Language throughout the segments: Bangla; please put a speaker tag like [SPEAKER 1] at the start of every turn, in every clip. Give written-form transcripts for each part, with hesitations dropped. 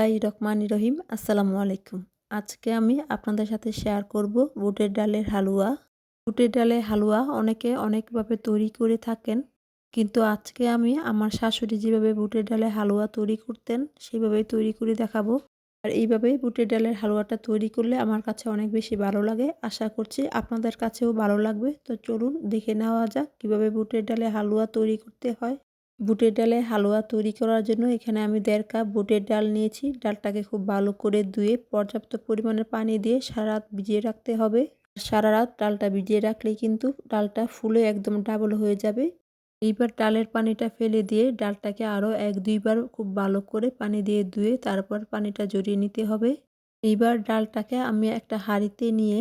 [SPEAKER 1] বিসমিল্লাহির রহমানির রহিম। আসসালামু আলাইকুম। আজকে আমি আপনাদের সাথে শেয়ার করব বুটের ডালের হালুয়া। বুটের ডালের হালুয়া অনেকে অনেকভাবে তৈরি করে থাকেন। কিন্তু আজকে আমি আমার শাশুড়ি যেভাবে বুটের ডালের হালুয়া তৈরি করতেন সেভাবেই তৈরি করে দেখাবো। আর এইভাবেই বুটের ডালের হালুয়াটা তৈরি করলে আমার কাছে অনেক বেশি ভালো লাগে। আশা করছি আপনাদের কাছেও ভালো লাগবে। তো চলুন দেখে নেওয়া যাক কিভাবে বুটের ডালের হালুয়া তৈরি করতে হয়। বুটের ডালের হালুয়া তৈরি করার জন্য এখানে আমি 1.5 কাপ বুটের ডাল নিয়েছি। ডালটাকে খুব ভালো করে ধুয়ে পর্যাপ্ত পরিমাণে পানি দিয়ে সারা রাত ভিজিয়ে রাখতে হবে। সারা রাত ডালটা ভিজিয়ে রাখলেই কিন্তু ডালটা ফুলে একদম ডাবল হয়ে যাবে। এইবার ডালের পানিটা ফেলে দিয়ে ডালটাকে আরও 1-2 বার খুব ভালো করে পানি দিয়ে ধুয়ে তারপর পানিটা ঝরিয়ে নিতে হবে। এইবার ডালটাকে আমি একটা হাঁড়িতে নিয়ে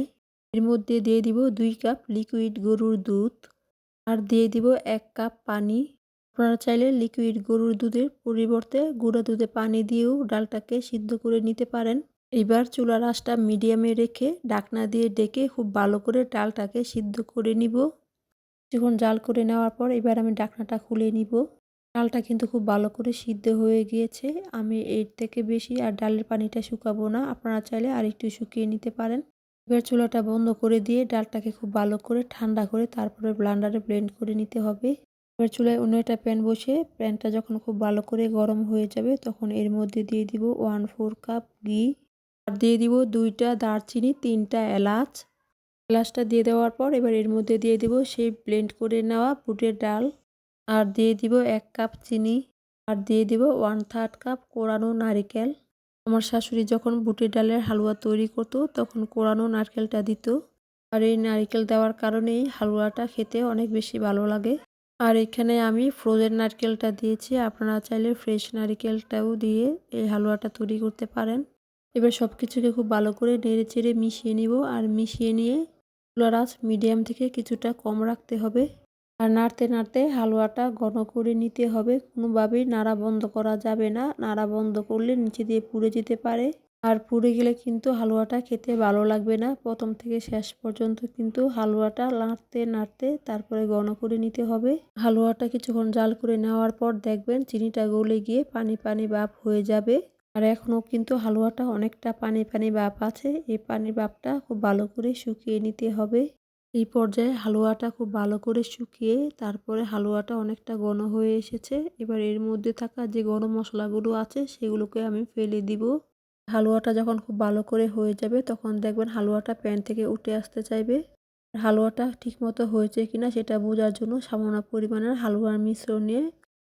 [SPEAKER 1] এর মধ্যে দিয়ে দিব 2 কাপ লিকুইড গরুর দুধ আর দিয়ে দিব 1 কাপ পানি। আপনারা চাইলে লিকুইড গরুর দুধের পরিবর্তে গুঁড়া দুধে পানি দিয়েও ডালটাকে সিদ্ধ করে নিতে পারেন। এবার চুলার আঁচটা মিডিয়ামে রেখে ঢাকনা দিয়ে ঢেকে খুব ভালো করে ডালটাকে সিদ্ধ করে নিব। যখন জাল করে নেওয়ার পর এবার আমি ঢাকনাটা খুলে নিব। ডালটা কিন্তু খুব ভালো করে সিদ্ধ হয়ে গিয়েছে। আমি এর থেকে বেশি আর ডালের পানিটা শুকাবো না। আপনারা চাইলে আরেকটু শুকিয়ে নিতে পারেন। এবার চুলাটা বন্ধ করে দিয়ে ডালটাকে খুব ভালো করে ঠান্ডা করে তারপরে ব্লেন্ডারে ব্লেন্ড করে নিতে হবে। এবার চুলায় অন্য একটা প্যান বসিয়ে প্যানটা যখন খুব ভালো করে গরম হয়ে যাবে তখন এর মধ্যে দিয়ে দিব 1/4 কাপ ঘি আর দিয়ে দিব 2টা দারচিনি, 3টা এলাচ। এলাচটা দিয়ে দেওয়ার পর এবার এর মধ্যে দিয়ে দিব সেই ব্লেন্ড করে নেওয়া বুটের ডাল আর দিয়ে দিব 1 কাপ চিনি আর দিয়ে দিব 1/3 কাপ কোরানো নারিকেল। আমার শাশুড়ি যখন বুটের ডালের হালুয়া তৈরি করতো তখন কোরানো নারকেলটা দিত। আর এই নারিকেল দেওয়ার কারণেই হালুয়াটা খেতে অনেক বেশি ভালো লাগে। আর এখানে আমি ফ্রোজেন নারকেলটা দিয়েছি। আপনারা চাইলে ফ্রেশ নারিকেলটাও দিয়ে এই হালুয়াটা তৈরি করতে পারেন। এবার সব কিছুকে খুব ভালো করে নেড়ে চেড়ে মিশিয়ে নিব আর মিশিয়ে নিয়ে চুলার আঁচ মিডিয়াম থেকে কিছুটা কম রাখতে হবে। আর নাড়তে নাড়তে হালুয়াটা ঘন করে নিতে হবে। কোনোভাবেই নাড়া বন্ধ করা যাবে না। নাড়া বন্ধ করলে নিচে দিয়ে পুড়ে যেতে পারে। আর পুড়ে গেলে কিন্তু হালুয়াটা খেতে ভালো লাগবে না। প্রথম থেকে শেষ পর্যন্ত কিন্তু হালুয়াটা নাড়তে নাড়তে তারপরে ঘন করে নিতে হবে। হালুয়াটা কিছুক্ষণ জাল করে নেওয়ার পর দেখবেন চিনিটা গলে গিয়ে পানি পানি ভাব হয়ে যাবে। আর এখনও কিন্তু হালুয়াটা অনেকটা পানি পানি ভাব আছে। এই পানি ভাবটা খুব ভালো করে শুকিয়ে নিতে হবে। এই পর্যায়ে হালুয়াটা খুব ভালো করে শুকিয়ে তারপরে হালুয়াটা অনেকটা ঘন হয়ে এসেছে। এবার এর মধ্যে থাকা যে গরম মশলাগুলো আছে সেগুলোকে আমি ফেলে দিব। হালুয়াটা যখন খুব ভালো করে হয়ে যাবে তখন দেখবেন হালুয়াটা প্যান থেকে উঠে আসতে চাইবে। হালুয়াটা ঠিকমতো হয়েছে কিনা সেটা বোঝার জন্য সামান্য পরিমাণের হালুয়ার মিশ্রণ নিয়ে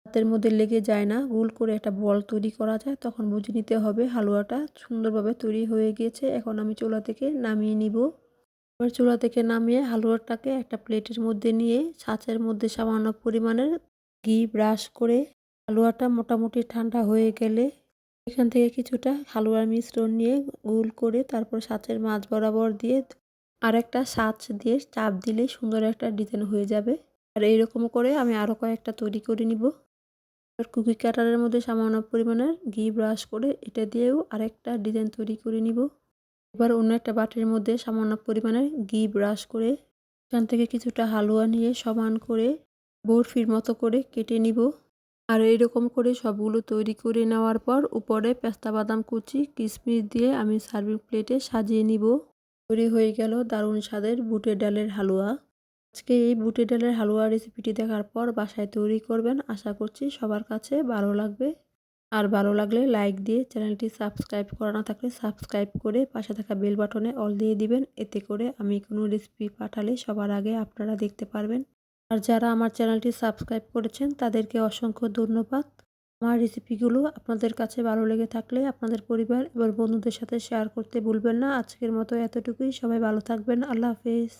[SPEAKER 1] হাতের মধ্যে লেগে যায় না গোল করে একটা বল তৈরি করা যায় তখন বুঝে নিতে হবে হালুয়াটা সুন্দরভাবে তৈরি হয়ে গিয়েছে। এখন আমি চুলা থেকে নামিয়ে নিব। এবার চুলা থেকে নামিয়ে হালুয়াটাকে একটা প্লেটের মধ্যে নিয়ে ছাঁচের মধ্যে সামান্য পরিমাণের ঘি ব্রাশ করে হালুয়াটা মোটামুটি ঠান্ডা হয়ে গেলে এখান থেকে কিছুটা হালুয়ার মিশ্রণ নিয়ে গোল করে তারপর ছাঁচের মাঝ বরাবর দিয়ে আরেকটা ছাঁচ দিয়ে চাপ দিলে সুন্দর একটা ডিজাইন হয়ে যাবে। আর এইরকম করে আমি আরও কয়েকটা তৈরি করে নিব। আর কুকি কাটারের মধ্যে সামান্য পরিমাণের ঘি ব্রাশ করে এটা দিয়েও আরেকটা ডিজাইন তৈরি করে নিব। এবার অন্য একটা বাটির মধ্যে সামান্য পরিমাণের ঘি ব্রাশ করে এখান থেকে কিছুটা হালুয়া নিয়ে সমান করে বরফির মতো করে কেটে নিব। আর এইরকম করে সবগুলো তৈরি করে নেওয়ার পর উপরে পেস্তা বাদাম কুচি কিশমিশ দিয়ে আমি সার্ভিং প্লেটে সাজিয়ে নিব। তৈরি হয়ে গেল দারুণ স্বাদের বুটের ডালের হালুয়া। আজকে এই বুটের ডালের হালুয়া রেসিপিটি দেখার পর বাসায় তৈরি করবেন। আশা করছি সবার কাছে ভালো লাগবে। আর ভালো লাগলে লাইক দিয়ে চ্যানেলটি সাবস্ক্রাইব করা না থাকলে সাবস্ক্রাইব করে পাশে থাকা বেল বাটনে অল দিয়ে দিবেন। এতে করে আমি কোনো রেসিপি পাঠালে সবার আগে আপনারা দেখতে পারবেন। আর যারা আমার চ্যানেলটি সাবস্ক্রাইব করেছেন তাদেরকে অসংখ্য ধন্যবাদ। আমার রেসিপিগুলো আপনাদের কাছে ভালো লেগে থাকলে আপনাদের পরিবার এবং বন্ধুদের সাথে শেয়ার করতে ভুলবেন না। আজকের মতো এতটুকুই। সবাই ভালো থাকবেন। আল্লাহ হাফেজ।